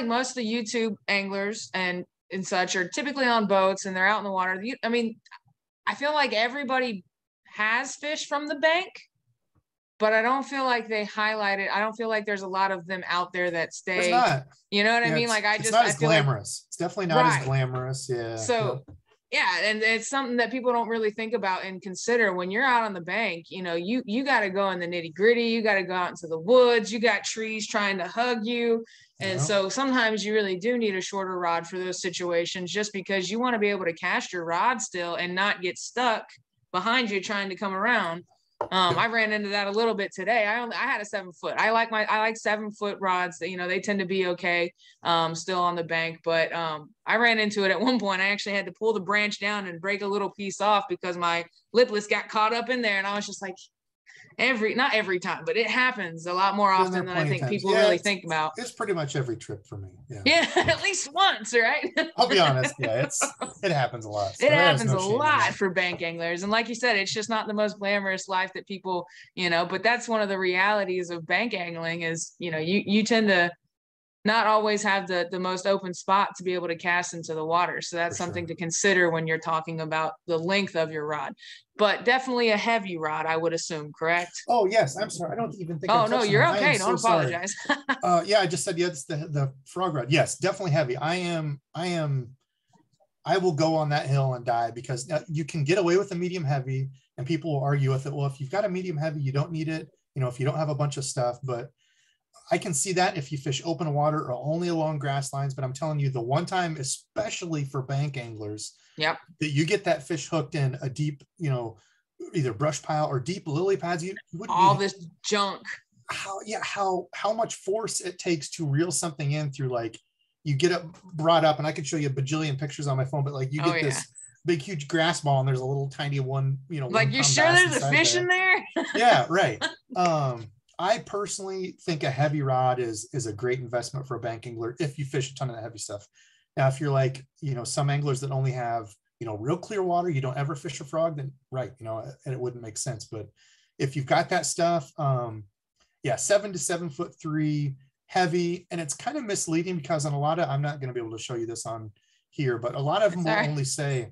most of the YouTube anglers and such are typically on boats and they're out in the water. I feel like everybody has fish from the bank, but I don't feel like they highlight it. I don't feel like there's a lot of them out there that stay. It's not. You know what I mean? It's not as glamorous. It's definitely not as glamorous. Yeah. So and it's something that people don't really think about and consider when you're out on the bank. You got to go in the nitty gritty. You got to go out into the woods. You got trees trying to hug you. And so sometimes you really do need a shorter rod for those situations, just because you want to be able to cast your rod still and not get stuck behind you trying to come around. I ran into that a little bit today. I had a 7 foot. I like 7 foot rods that, they tend to be okay, still on the bank. But I ran into it at one point. I actually had to pull the branch down and break a little piece off because my lipless got caught up in there. And I was just like, not every time, but it happens a lot more often than I think people really think about. It's pretty much every trip for me. Yeah, at least once, right? I'll be honest. Yeah, it happens a lot. So it happens a lot for bank anglers. And like you said, it's just not the most glamorous life that people, but that's one of the realities of bank angling is, you tend to not always have the most open spot to be able to cast into the water. So that's something to consider when you're talking about the length of your rod, but definitely a heavy rod, I would assume, correct? Oh, yes. I'm sorry. I don't even think. Oh, no, you're okay. Don't apologize. Yeah, I just said, yeah, it's the frog rod. Yes, definitely heavy. I will go on that hill and die, because you can get away with a medium heavy, and people will argue with it. Well, if you've got a medium heavy, you don't need it, if you don't have a bunch of stuff. But I can see that if you fish open water or only along grass lines. But I'm telling you, the one time, especially for bank anglers, that you get that fish hooked in a deep, either brush pile or deep lily pads, you wouldn't all this junk. How much force it takes to reel something in through, like, you get it brought up, and I can show you a bajillion pictures on my phone, but like you get this big, huge grass ball, and there's a little tiny one, like, you sure there's a fish in there? Yeah, right. I personally think a heavy rod is a great investment for a bank angler if you fish a ton of the heavy stuff. Now, if you're like, some anglers that only have, real clear water, you don't ever fish a frog, then right, and it wouldn't make sense. But if you've got that stuff, 7 to 7'3" heavy. And it's kind of misleading, because on a lot of, I'm not going to be able to show you this on here, but a lot of them will only say,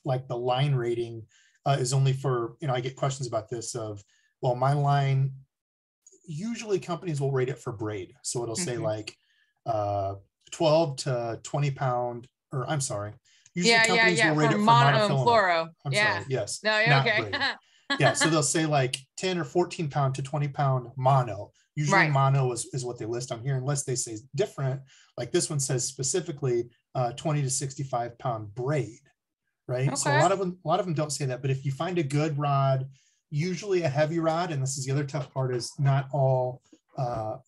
like, the line rating is only for, I get questions about this of, well, my line, usually companies will rate it for braid. So it'll say like 12 to 20 pound, or I'm sorry. Usually companies will rate it for monofilament. Fluoro. I'm sorry. Yes. No, you're okay. Yeah. So they'll say like 10 or 14 pound to 20 pound mono. Usually mono is what they list on here, unless they say different. Like this one says specifically 20 to 65 pound braid. Right. Okay. So a lot of them don't say that. But if you find a good rod, usually a heavy rod, and this is the other tough part, is not all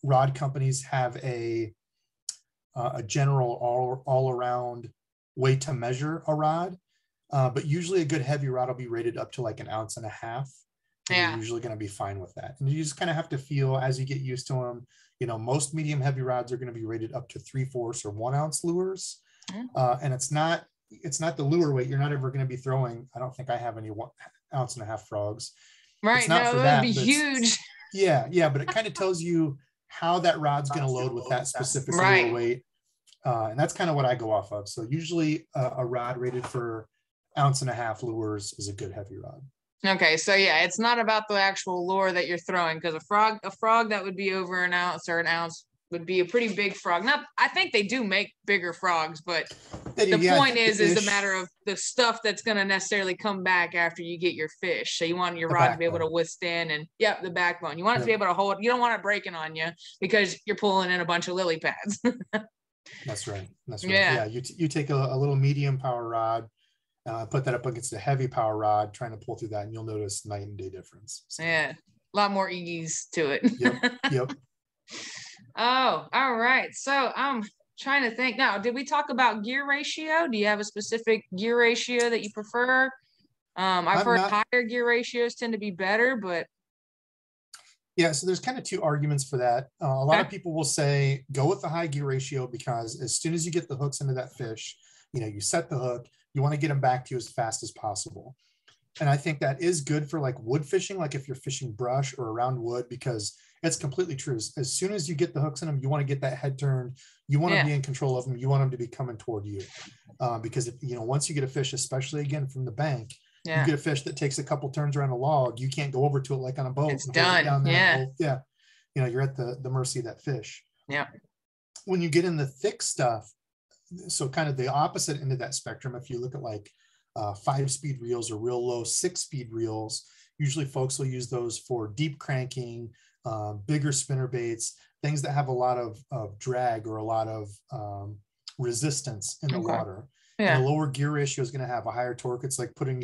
rod companies have a general all around way to measure a rod. But usually a good heavy rod will be rated up to like 1.5 ounces. And you're usually going to be fine with that. And you just kind of have to feel as you get used to them. Most medium heavy rods are going to be rated up to 3/4 or 1 ounce lures. And it's not the lure weight. You're not ever going to be throwing. I don't think I have any 1.5 ounce frogs. Right. It's not no, for it that, would be huge. Yeah. But it kind of tells you how that rod's going to load with that specific lure weight. And that's kind of what I go off of. So usually a rod rated for 1.5 ounce lures is a good heavy rod. Okay, so it's not about the actual lure that you're throwing, because a frog that would be over 1 ounce or 1 ounce would be a pretty big frog. Now, I think they do make bigger frogs, but the point is a matter of the stuff that's going to necessarily come back after you get your fish. So you want your rod to be able to withstand, and the backbone. You want it to be able to hold. You don't want it breaking on you because you're pulling in a bunch of lily pads. That's right. Yeah, you take a little medium power rod. Put that up against a heavy power rod, trying to pull through that, and you'll notice night and day difference. So. Yeah, a lot more ease to it. Yep. Oh, all right. So I'm trying to think now. Did we talk about gear ratio? Do you have a specific gear ratio that you prefer? I've heard higher gear ratios tend to be better, but so there's kind of two arguments for that. A lot of people will say go with the high gear ratio, because as soon as you get the hooks into that fish, you set the hook, you want to get them back to you as fast as possible. And I think that is good for like wood fishing, like if you're fishing brush or around wood, because it's completely true. As soon as you get the hooks in them, you want to get that head turned. You want to be in control of them. You want them to be coming toward you. Because if, once you get a fish, especially again from the bank, you get a fish that takes a couple turns around a log, you can't go over to it like on a boat. It's done. Down there you're at the mercy of that fish. Yeah. When you get in the thick stuff, so kind of the opposite end of that spectrum, if you look at like 5-speed reels or real low 6-speed reels, usually folks will use those for deep cranking, bigger spinner baits, things that have a lot of drag or a lot of resistance in the water. And a lower gear ratio is going to have a higher torque. It's like putting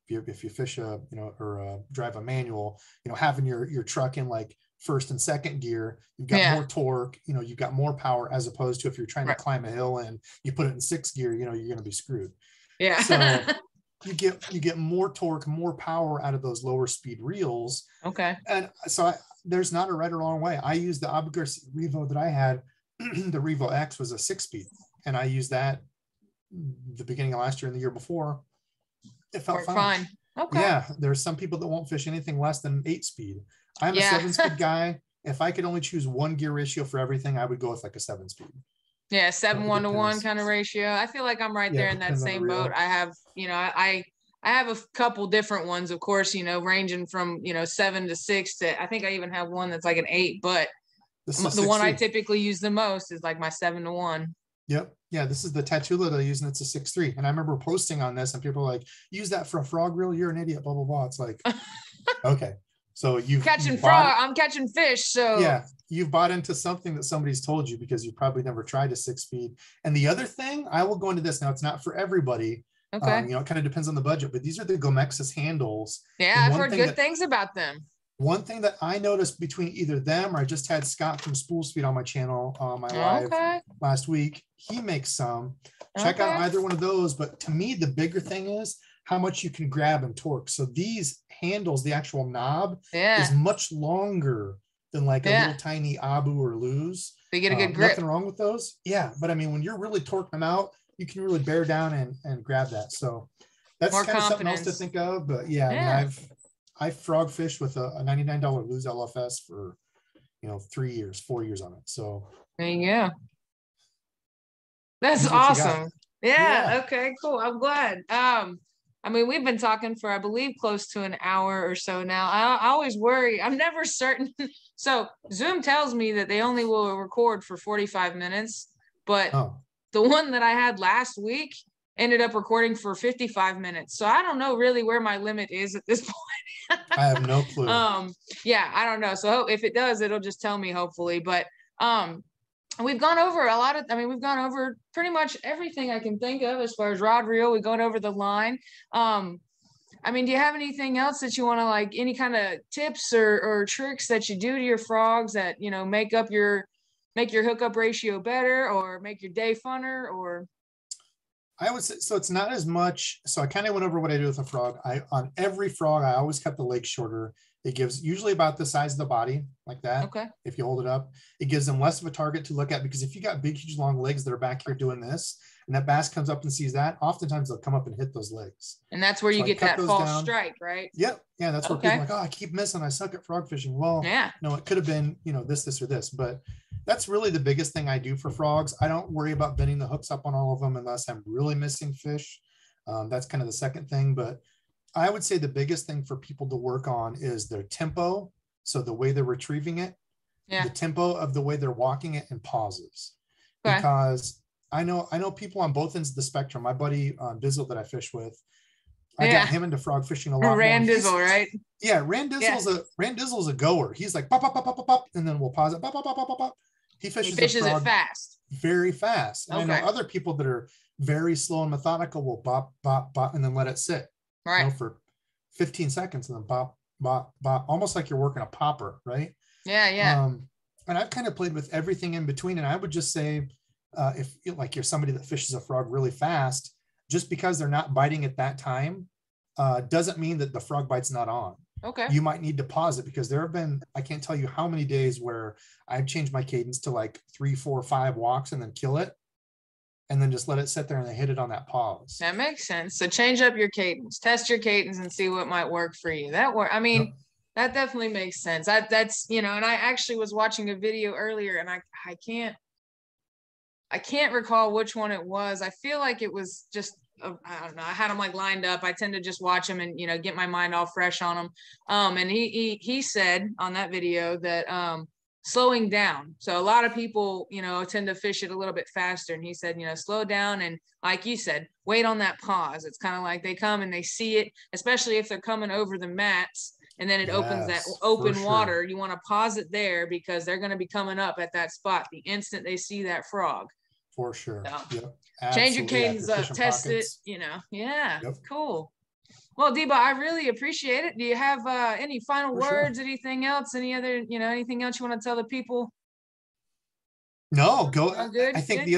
if you fish or drive a manual, having your truck in like first and second gear, you've got more torque, you've got more power, as opposed to if you're trying to climb a hill and you put it in 6th gear, you're going to be screwed. Yeah. So you get more torque, more power out of those lower speed reels. Okay. And so there's not a right or wrong way. I used the Abu Garcia Revo that I had. The Revo X was a 6-speed, and I used that the beginning of last year and the year before. It felt fine. Okay. Yeah, there's some people that won't fish anything less than 8-speed. I'm a 7-speed guy. if I could only choose one gear ratio for everything, I would go with like a 7-speed. Yeah, 7:1 depends. kind of ratio. I feel like I'm right Yeah, there it in that depends on the same boat. reel. I have, I have a couple different ones, of course, ranging from 7 to 6 to I think I even have one that's like an 8, but This is a the one I 6-3. typically use the most is like my 7:1. Yep. Yeah, this is the tattoo that I use, and it's a 6-3. And I remember posting on this, and people are like, use that for a frog reel, you're an idiot, blah, blah, blah. It's like, okay. So you've Catching bought, frog, I'm catching fish. So yeah, you've bought into something that somebody's told you because you've probably never tried a 6-speed. And the other thing, I will go into this now, it's not for everybody. okay. It kind of depends on the budget, but these are the Gomexus handles. Yeah, And I've heard good things about them. one thing that I noticed between either them, or I just had Scott from Spool Speed on my channel, my live last week, he makes some. Check out either one of those. But to me, the bigger thing is how much you can grab and torque. So these handles, the actual knob is much longer than like a little tiny Abu or Luz. They get a good grip. Nothing wrong with those. Yeah, but I mean, when you're really torquing them out, you can really bear down and grab that. So that's more kind confidence. of something else to think of. But yeah, I mean, I frog fished with a $99 Luz LFS for 4 years on it. So there you go. That's awesome. Yeah. Okay, cool. I'm glad. I mean, we've been talking for, I believe, close to an hour or so now. I always worry. I'm never certain. So Zoom tells me that they only will record for 45 minutes, but the one that I had last week ended up recording for 55 minutes. So I don't know really where my limit is at this point. I have no clue. Yeah, I don't know. So if it does, it'll just tell me, hopefully. But we've gone over we've gone over pretty much everything I can think of as far as rod reel. We've gone over the line. I mean, do you have anything else that you want to, like, any kind of tips or tricks that you do to your frogs that, make your hookup ratio better or make your day funner? Or I would say, so it's not as much. So I kind of went over what I do with a frog. On every frog, I always cut the legs shorter. It gives usually about the size of the body, like that. Okay. If you hold it up, it gives them less of a target to look at, because if you got big, huge, long legs that are back here doing this, and that bass comes up and sees that, oftentimes they'll come up and hit those legs. And that's where you get that false strike, right? Yep. Yeah. That's where people are like, oh, I keep missing. I suck at frog fishing. Well, it could have been, this, or this, but that's really the biggest thing I do for frogs. I don't worry about bending the hooks up on all of them unless I'm really missing fish. That's kind of the second thing, but I would say the biggest thing for people to work on is their tempo. So the way they're retrieving it, the tempo of the way they're walking it, and pauses. Okay. Because I know people on both ends of the spectrum. My buddy Dizzle that I fish with, I got him into frog fishing a lot. Dizzle, right? Yeah, Dizzle's a goer. He's like pop, pop, pop, pop, pop, pop, and then we'll pause it. Pop, pop, pop, pop, pop, pop. He fishes it fast. Very fast. And I know other people that are very slow and methodical will bop, bop, bop, and then let it sit. Right. For 15 seconds and then bop, bop, bop, almost like you're working a popper, right? Yeah, yeah. And I've kind of played with everything in between. And I would just say, if you're somebody that fishes a frog really fast, just because they're not biting at that time, doesn't mean that the frog bite's not on. Okay. You might need to pause it, because there have been, I can't tell you how many days where I've changed my cadence to like 3, 4, 5 walks and then kill it, and then just let it sit there and they hit it on that pause. That makes sense. So change up your cadence, test your cadence, and see what might work for you. I mean, that definitely makes sense. That's, and I actually was watching a video earlier, and I can't recall which one it was. I feel like it was just, I don't know. I had them like lined up. I tend to just watch them and, get my mind all fresh on them. And he said on that video that, slowing down. So a lot of people, tend to fish it a little bit faster. And he said, slow down. And like you said, wait on that pause. It's kind of like they come and they see it, especially if they're coming over the mats and then it opens that open water. You want to pause it there, because they're going to be coming up at that spot the instant they see that frog. For sure. So, change your cadence up, test pockets. It, Yeah. Yep. Cool. Well, Debo, I really appreciate it. Do you have any final words, anything else, anything else you want to tell the people? No, go. I think the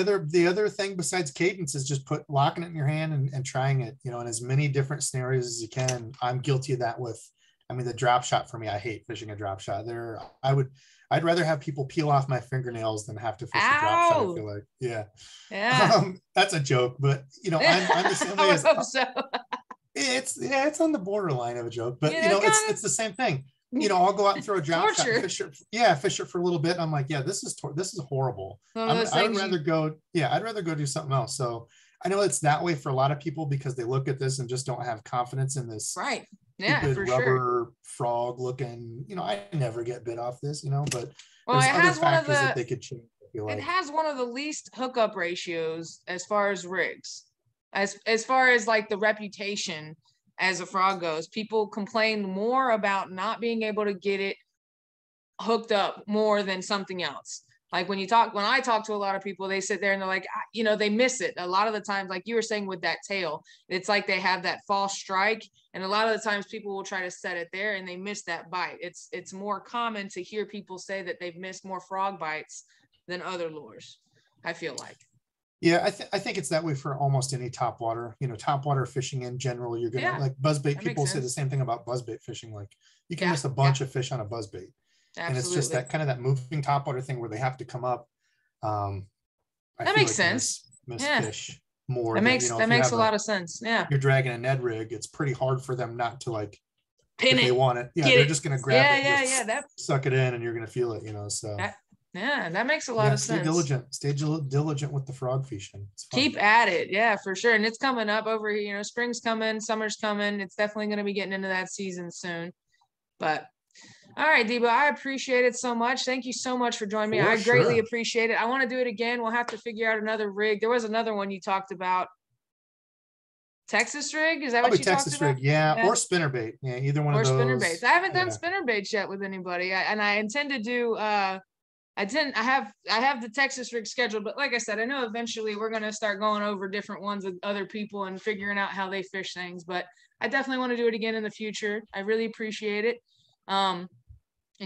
other thing besides cadence is just locking it in your hand and trying it, in as many different scenarios as you can. I'm guilty of that the drop shot for me. I hate fishing a drop shot. I'd rather have people peel off my fingernails than have to fish a drop shot. I feel like, yeah. That's a joke, but I'm the same way as. It's on the borderline of a joke, but it's the same thing. you know, I'll go out and throw a drop shot and fish it. Yeah, fish it for a little bit. I'm like, yeah, this is horrible. I'd rather go do something else. So I know it's that way for a lot of people because they look at this and just don't have confidence in this. Right. Yeah, for rubber frog looking, you know, I never get bit off this, you know, but well, there's other factors that they could change. It has one of the least hookup ratios as far as rigs, as far as like the reputation as a frog goes. People complain more about not being able to get it hooked up more than something else. Like when I talk to a lot of people, they sit there and they're like, you know, they miss it. A lot of the times, like you were saying with that tail, it's like they have that false strike. And a lot of the times people will try to set it there and they miss that bite. It's more common to hear people say that they've missed more frog bites than other lures, I feel like. Yeah, I think it's that way for almost any topwater. You know, topwater fishing in general, you're gonna like buzzbait. People say the same thing about buzzbait fishing. Like you can miss a bunch of fish on a buzzbait. Absolutely. And it's just that kind of that moving topwater thing where they have to come up. That makes sense. Miss fish more. That makes a lot of sense. Yeah. You're dragging a Ned rig. It's pretty hard for them not to like pin it. They want it. Yeah, they're just gonna grab it. That suck it in, and you're gonna feel it. You know. So. That makes a lot of sense. Stay diligent with the frog fishing. Keep at it. Yeah, for sure. And it's coming up over here. You know, spring's coming, summer's coming. It's definitely going to be getting into that season soon. But all right, Debo, I appreciate it so much. Thank you so much for joining me. I greatly appreciate it. I want to do it again. We'll have to figure out another rig. There was another one you talked about. Texas rig? Is that what you talked about? Rig, yeah. Or spinnerbait. Yeah, either one of those. Or spinnerbaits. I haven't done spinnerbaits yet with anybody. I intend to do I have the Texas rig scheduled, but like I said, I know eventually we're going to start going over different ones with other people and figuring out how they fish things, but I definitely want to do it again in the future. I really appreciate it. And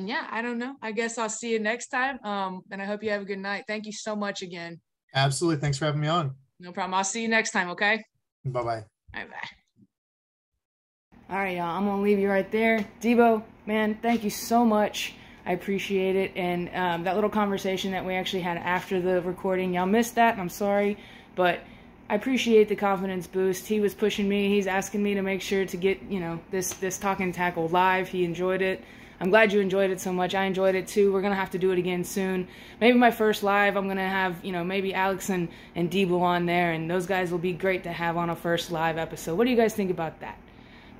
yeah, I don't know. I guess I'll see you next time. And I hope you have a good night. Thank you so much again. Absolutely. Thanks for having me on. No problem. I'll see you next time. Okay. Bye-bye. Bye-bye. All right, y'all. I'm going to leave you right there. Debo, man, thank you so much. I appreciate it. And that little conversation that we actually had after the recording, y'all missed that. I'm sorry, but I appreciate the confidence boost. He was pushing me. He's asking me to make sure to get, you know, this Talkin Tackle live. He enjoyed it. I'm glad you enjoyed it so much. I enjoyed it too. We're going to have to do it again soon. Maybe my first live, I'm going to have, you know, maybe Alex and Debo on there, and those guys will be great to have on a first live episode. What do you guys think about that?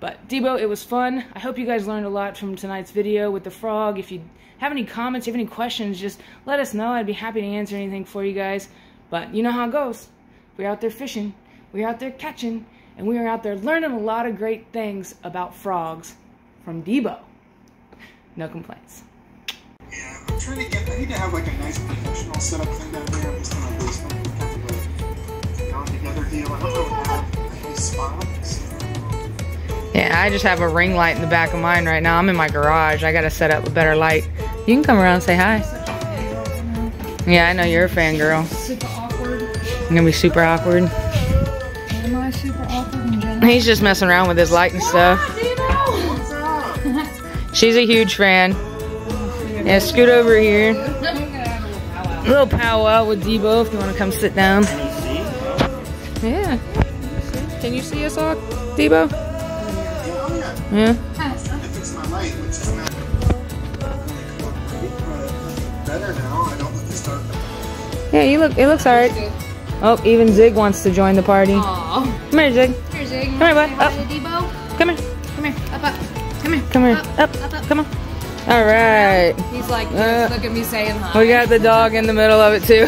But Debo, it was fun. I hope you guys learned a lot from tonight's video with the frog. If you have any comments, you have any questions, just let us know. I'd be happy to answer anything for you guys. But you know how it goes. We're out there fishing, we're out there catching, and we are out there learning a lot of great things about frogs from Debo. No complaints. Yeah, I'm trying to I need to have like a nice professional setup thing down there. I'm just in my basement. Kind of a gone together deal. I don't know how these spots. Yeah, I just have a ring light in the back of mine right now. I'm in my garage. I gotta set up a better light. You can come around and say hi. Yeah, I know you're a fangirl. Super awkward. You're gonna be super awkward. Am I super awkward in general? He's just messing around with his light and stuff. She's a huge fan. Yeah, scoot over here. A little powwow with Debo if you want to come sit down. Yeah. Can you see us all, Debo? Yeah. Fix my light, which is not better now. I don't look this dark. Yeah, it looks alright. Oh, even Zig wants to join the party. Aww. Come here, Zig. Here, Zig. Come here, bud. Up. Come here. Come here. Up, up. Come here. Come here. Up. Come on. Alright. He's like, look at me saying hi. We got the dog in the middle of it too.